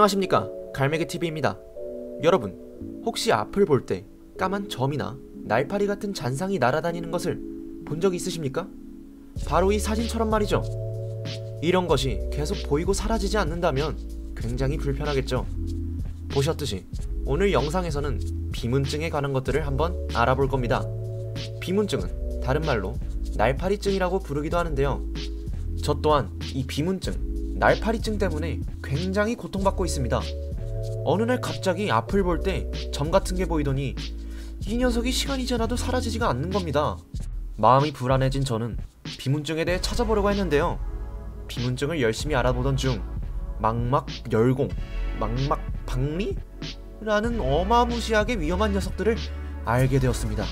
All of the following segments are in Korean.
안녕하십니까, 갈매기TV입니다. 여러분, 혹시 앞을 볼 때 까만 점이나 날파리 같은 잔상이 날아다니는 것을 본 적 있으십니까? 바로 이 사진처럼 말이죠. 이런 것이 계속 보이고 사라지지 않는다면 굉장히 불편하겠죠. 보셨듯이 오늘 영상에서는 비문증에 관한 것들을 한번 알아볼 겁니다. 비문증은 다른 말로 날파리증이라고 부르기도 하는데요. 저 또한 이 비문증, 날파리증 때문에 굉장히 고통받고 있습니다. 어느 날 갑자기 앞을 볼 때 점 같은 게 보이더니 이 녀석이 시간이 지나도 사라지지가 않는 겁니다. 마음이 불안해진 저는 비문증에 대해 찾아보려고 했는데요. 비문증을 열심히 알아보던 중 망막열공, 망막박리? 라는 어마무시하게 위험한 녀석들을 알게 되었습니다.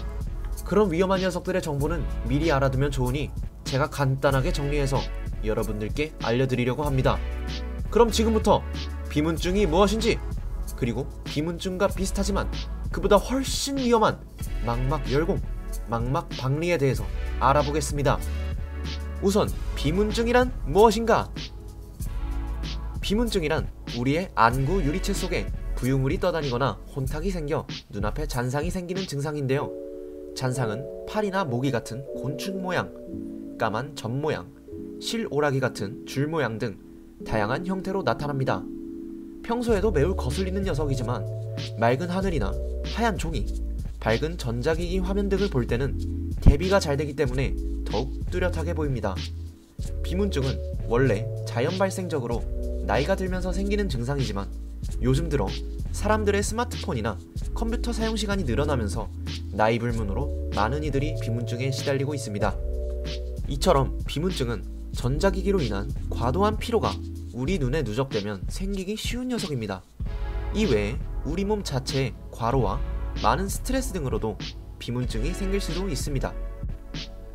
그런 위험한 녀석들의 정보는 미리 알아두면 좋으니 제가 간단하게 정리해서 여러분들께 알려드리려고 합니다. 그럼 지금부터 비문증이 무엇인지, 그리고 비문증과 비슷하지만 그보다 훨씬 위험한 망막열공, 망막박리에 대해서 알아보겠습니다. 우선 비문증이란 무엇인가? 비문증이란 우리의 안구 유리체 속에 부유물이 떠다니거나 혼탁이 생겨 눈앞에 잔상이 생기는 증상인데요. 잔상은 팔이나 모기 같은 곤충 모양, 까만 점 모양, 실오라기 같은 줄 모양 등 다양한 형태로 나타납니다. 평소에도 매우 거슬리는 녀석이지만 맑은 하늘이나 하얀 종이, 밝은 전자기기 화면 등을 볼 때는 대비가 잘 되기 때문에 더욱 뚜렷하게 보입니다. 비문증은 원래 자연 발생적으로 나이가 들면서 생기는 증상이지만 요즘 들어 사람들의 스마트폰이나 컴퓨터 사용 시간이 늘어나면서 나이 불문으로 많은 이들이 비문증에 시달리고 있습니다. 이처럼 비문증은 전자기기로 인한 과도한 피로가 우리 눈에 누적되면 생기기 쉬운 녀석입니다. 이외에 우리 몸 자체의 과로와 많은 스트레스 등으로도 비문증이 생길 수도 있습니다.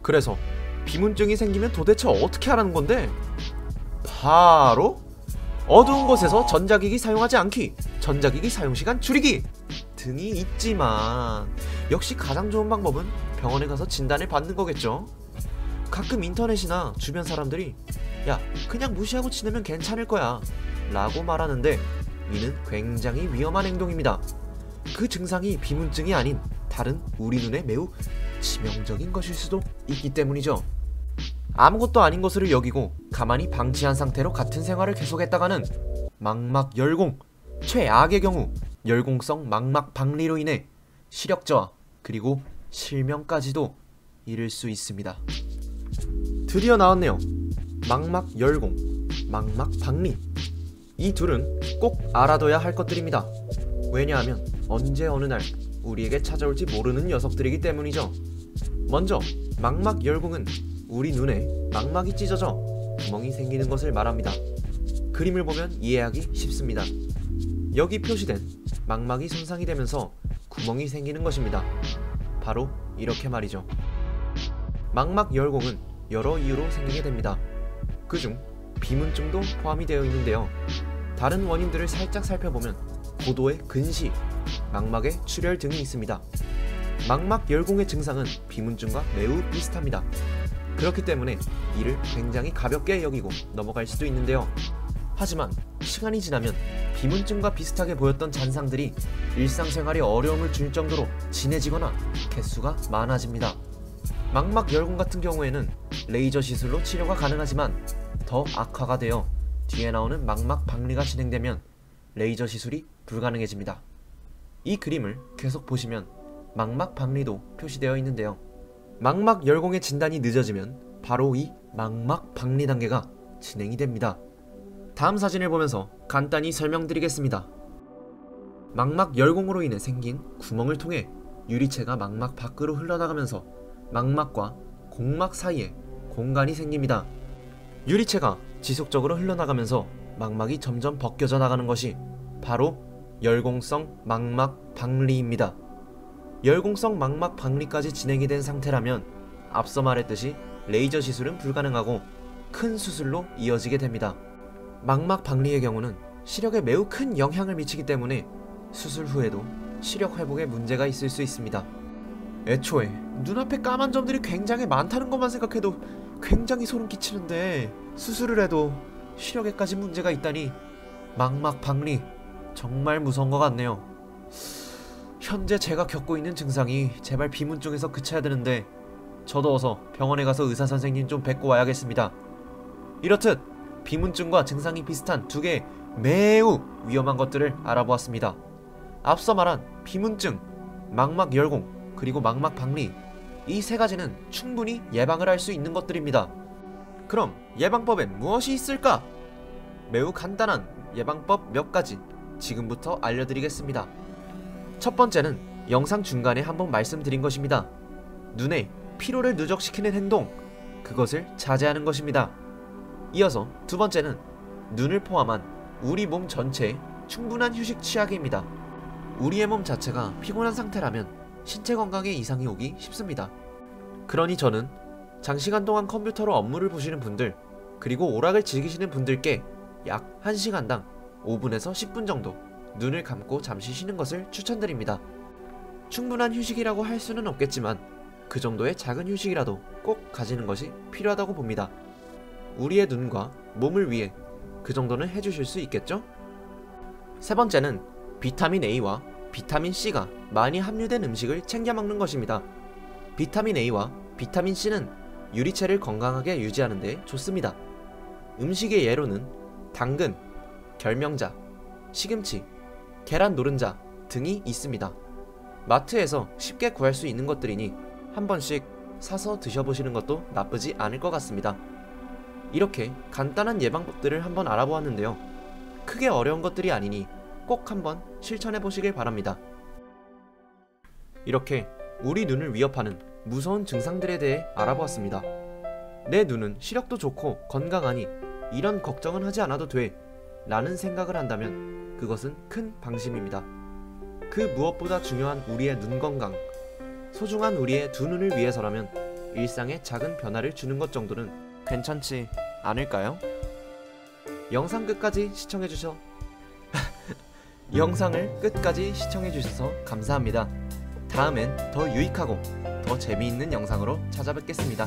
그래서 비문증이 생기면 도대체 어떻게 하라는 건데? 바로 어두운 곳에서 전자기기 사용하지 않기, 전자기기 사용시간 줄이기 등이 있지만 역시 가장 좋은 방법은 병원에 가서 진단을 받는 거겠죠. 가끔 인터넷이나 주변 사람들이 야, 그냥 무시하고 지내면 괜찮을 거야 라고 말하는데 이는 굉장히 위험한 행동입니다. 그 증상이 비문증이 아닌 다른 우리 눈에 매우 치명적인 것일 수도 있기 때문이죠. 아무것도 아닌 것을 여기고 가만히 방치한 상태로 같은 생활을 계속했다가는 망막열공, 최악의 경우 열공성 망막박리로 인해 시력 저하 그리고 실명까지도 이를 수 있습니다. 드디어 나왔네요. 망막열공, 망막박리. 이 둘은 꼭 알아둬야 할 것들입니다. 왜냐하면 언제 어느 날 우리에게 찾아올지 모르는 녀석들이기 때문이죠. 먼저 망막열공은 우리 눈에 망막이 찢어져 구멍이 생기는 것을 말합니다. 그림을 보면 이해하기 쉽습니다. 여기 표시된 망막이 손상이 되면서 구멍이 생기는 것입니다. 바로 이렇게 말이죠. 망막열공은 여러 이유로 생기게 됩니다. 그중 비문증도 포함이 되어 있는데요. 다른 원인들을 살짝 살펴보면 고도의 근시, 망막의 출혈 등이 있습니다. 망막열공의 증상은 비문증과 매우 비슷합니다. 그렇기 때문에 이를 굉장히 가볍게 여기고 넘어갈 수도 있는데요. 하지만 시간이 지나면 비문증과 비슷하게 보였던 잔상들이 일상생활에 어려움을 줄 정도로 진해지거나 개수가 많아집니다. 망막열공 같은 경우에는 레이저 시술로 치료가 가능하지만 더 악화가 되어 뒤에 나오는 망막박리가 진행되면 레이저 시술이 불가능해집니다. 이 그림을 계속 보시면 망막박리도 표시되어 있는데요. 망막열공의 진단이 늦어지면 바로 이 망막박리 단계가 진행이 됩니다. 다음 사진을 보면서 간단히 설명드리겠습니다. 망막열공으로 인해 생긴 구멍을 통해 유리체가 망막 밖으로 흘러나가면서 망막과 공막 사이에 공간이 생깁니다. 유리체가 지속적으로 흘러나가면서 망막이 점점 벗겨져 나가는 것이 바로 열공성 망막박리입니다. 열공성 망막박리까지 진행이 된 상태라면 앞서 말했듯이 레이저 시술은 불가능하고 큰 수술로 이어지게 됩니다. 망막박리의 경우는 시력에 매우 큰 영향을 미치기 때문에 수술 후에도 시력 회복에 문제가 있을 수 있습니다. 애초에 눈앞에 까만 점들이 굉장히 많다는 것만 생각해도 굉장히 소름 끼치는데 수술을 해도 시력에까지 문제가 있다니 망막박리, 정말 무서운 것 같네요. 현재 제가 겪고 있는 증상이 제발 비문증에서 그쳐야 되는데 저도 어서 병원에 가서 의사 선생님 좀 뵙고 와야겠습니다. 이렇듯 비문증과 증상이 비슷한 두 개의 매우 위험한 것들을 알아보았습니다. 앞서 말한 비문증, 망막열공, 그리고 망막박리, 이 세 가지는 충분히 예방을 할 수 있는 것들입니다. 그럼 예방법엔 무엇이 있을까? 매우 간단한 예방법 몇 가지 지금부터 알려드리겠습니다. 첫 번째는 영상 중간에 한번 말씀드린 것입니다. 눈에 피로를 누적시키는 행동, 그것을 자제하는 것입니다. 이어서 두 번째는 눈을 포함한 우리 몸 전체에 충분한 휴식 취하기입니다. 우리의 몸 자체가 피곤한 상태라면 신체 건강에 이상이 오기 쉽습니다. 그러니 저는 장시간 동안 컴퓨터로 업무를 보시는 분들, 그리고 오락을 즐기시는 분들께 약 1시간당 5분에서 10분 정도 눈을 감고 잠시 쉬는 것을 추천드립니다. 충분한 휴식이라고 할 수는 없겠지만 그 정도의 작은 휴식이라도 꼭 가지는 것이 필요하다고 봅니다. 우리의 눈과 몸을 위해 그 정도는 해주실 수 있겠죠? 세 번째는 비타민 A와 비타민 C가 많이 함유된 음식을 챙겨 먹는 것입니다. 비타민 A와 비타민 C는 유리체를 건강하게 유지하는 데 좋습니다. 음식의 예로는 당근, 결명자, 시금치, 계란 노른자 등이 있습니다. 마트에서 쉽게 구할 수 있는 것들이니 한 번씩 사서 드셔보시는 것도 나쁘지 않을 것 같습니다. 이렇게 간단한 예방법들을 한번 알아보았는데요. 크게 어려운 것들이 아니니 꼭 한번 실천해 보시길 바랍니다. 이렇게 우리 눈을 위협하는 무서운 증상들에 대해 알아보았습니다. 내 눈은 시력도 좋고 건강하니 이런 걱정은 하지 않아도 돼 라는 생각을 한다면 그것은 큰 방심입니다. 그 무엇보다 중요한 우리의 눈 건강, 소중한 우리의 두 눈을 위해서라면 일상에 작은 변화를 주는 것 정도는 괜찮지 않을까요? 영상을 끝까지 시청해주셔서 감사합니다. 다음엔 더 유익하고 더 재미있는 영상으로 찾아뵙겠습니다.